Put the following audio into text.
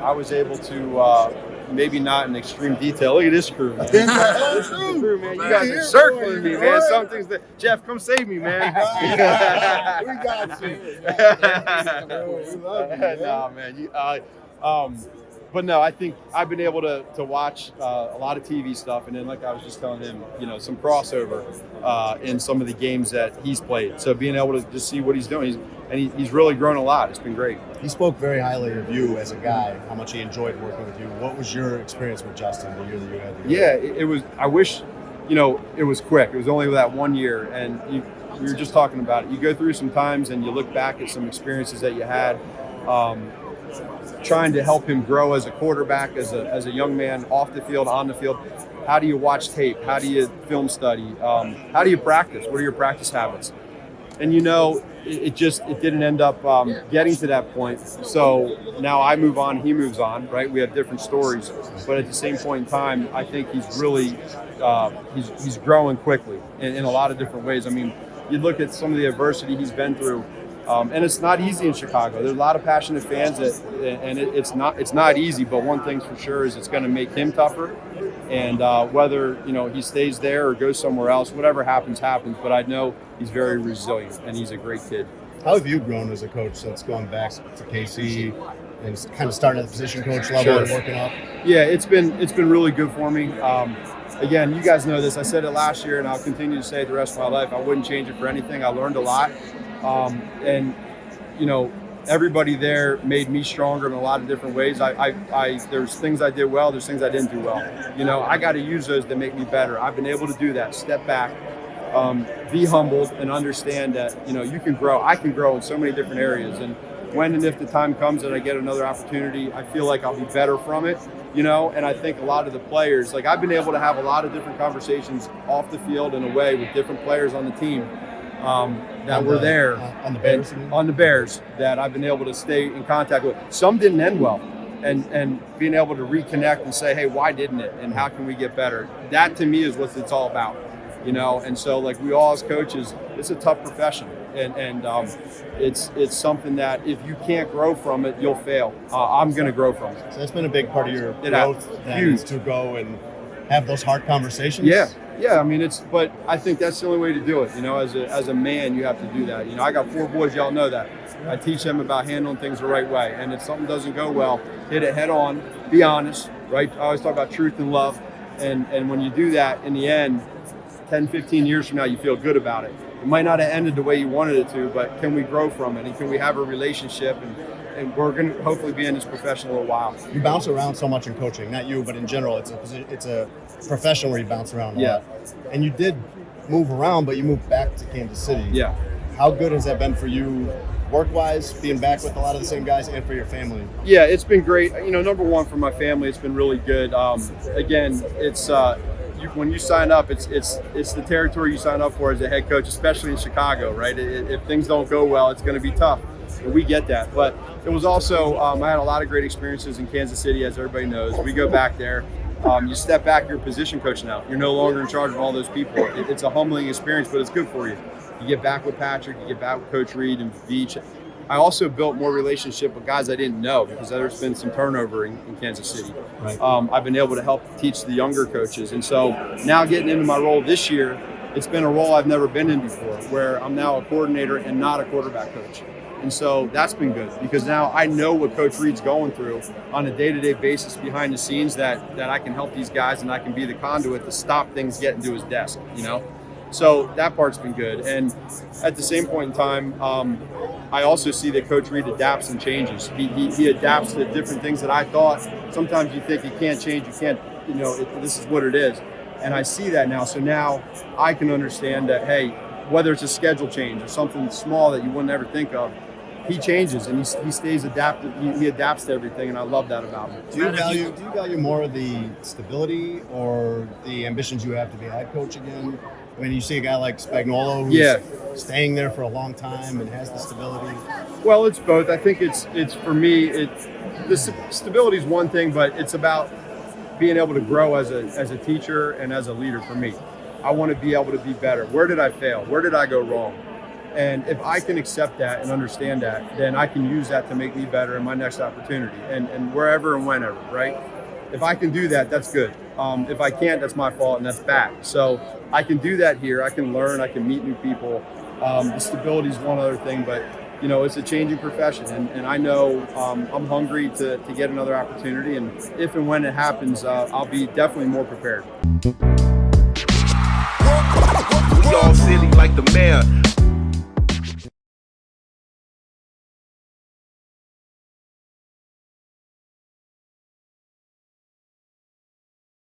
I was able to maybe not in extreme detail. Look at this crew, man. This is the crew, man. You guys are circling me, man. Some things that Jeff, come save me, man. We got you. We love you, man. Nah, man. But no, I think I've been able to watch a lot of TV stuff, and then like I was just telling him, some crossover in some of the games that he's played. So being able to just see what he's doing, he's really grown a lot. It's been great. He spoke very highly of you as a guy, how much he enjoyed working with you. What was your experience with Justin the year that you had? Yeah, it was. I wish, it was quick. It was only that 1 year, and we were just talking about it. You go through some times, and you look back at some experiences that you had. Trying to help him grow as a quarterback, as a young man, off the field, on the field. How do you watch tape? How do you film study? How do you practice? What are your practice habits? And it didn't end up getting to that point. So now I move on, he moves on, right? We have different stories, but at the same point in time, I think he's really he's growing quickly in a lot of different ways. I mean, you look at some of the adversity he's been through. And it's not easy in Chicago. There's a lot of passionate fans it's not easy. But one thing's for sure is it's going to make him tougher. And whether he stays there or goes somewhere else, whatever happens. But I know he's very resilient and he's a great kid. How have you grown as a coach since going back to KC and kind of starting at the position coach level and working up? Yeah, it's been really good for me. Again, you guys know this. I said it last year, and I'll continue to say it the rest of my life. I wouldn't change it for anything. I learned a lot. Everybody there made me stronger in a lot of different ways. There's things I did well, there's things I didn't do well. I got to use those to make me better. I've been able to do that, step back, be humbled, and understand that, you can grow. I can grow in so many different areas. And when and if the time comes that I get another opportunity, I feel like I'll be better from it, and I think a lot of the players, like I've been able to have a lot of different conversations off the field in a way with different players on the team. That were there on the Bears that I've been able to stay in contact with. Some didn't end well, and being able to reconnect and say, hey, why didn't it, and how can we get better? That to me is what it's all about, And so, like we all as coaches, it's a tough profession, and it's something that if you can't grow from it, you'll fail. I'm going to grow from it. So that's been a big part of your growth, is to go and have those hard conversations. Yeah, I mean, but I think that's the only way to do it. As a man, you have to do that. I got 4 boys, y'all know that. I teach them about handling things the right way. And if something doesn't go well, hit it head on, be honest, right? I always talk about truth and love. And when you do that, in the end, 10, 15 years from now, you feel good about it. It might not have ended the way you wanted it to, but can we grow from it? And can we have a relationship? And we're going to hopefully be in this profession a little while. You bounce around so much in coaching, not you, but in general, it's a profession where you bounce around a lot. And you did move around, but you moved back to Kansas City. Yeah. How good has that been for you, work-wise, being back with a lot of the same guys, and for your family? Yeah, it's been great. Number one, for my family, it's been really good. Again, it's when you sign up, it's the territory you sign up for as a head coach, especially in Chicago, right? If things don't go well, it's going to be tough. And we get that. But it was also, I had a lot of great experiences in Kansas City, as everybody knows. We go back there. You step back, you're a position coach now. You're no longer in charge of all those people. It's a humbling experience, but it's good for you. You get back with Patrick, you get back with Coach Reed and Beach. I also built more relationship with guys I didn't know because there's been some turnover in Kansas City. Right. I've been able to help teach the younger coaches. And so now getting into my role this year, it's been a role I've never been in before, where I'm now a coordinator and not a quarterback coach. And so that's been good because now I know what Coach Reed's going through on a day-to-day basis behind the scenes that I can help these guys and I can be the conduit to stop things getting to his desk, So that part's been good. And at the same point in time, I also see that Coach Reed adapts and changes. He adapts to different things that I thought. Sometimes you think you can't change, you can't, this is what it is. And I see that now. So now I can understand that, hey, whether it's a schedule change or something small that you wouldn't ever think of, he changes and he stays adaptive. He adapts to everything, and I love that about him. Do you value more of the stability or the ambitions you have to be a head coach again? I mean, you see a guy like Spagnuolo who's staying there for a long time and has the stability. Well, it's both. I think it's for me. The stability is one thing, but it's about being able to grow as a teacher and as a leader. For me, I want to be able to be better. Where did I fail? Where did I go wrong? And if I can accept that and understand that, then I can use that to make me better in my next opportunity and wherever and whenever, right? If I can do that, that's good. If I can't, that's my fault and that's bad. So I can do that here. I can learn. I can meet new people. The stability is one other thing, but it's a changing profession, and I know I'm hungry to get another opportunity. And if and when it happens, I'll be definitely more prepared. We all silly like the mayor.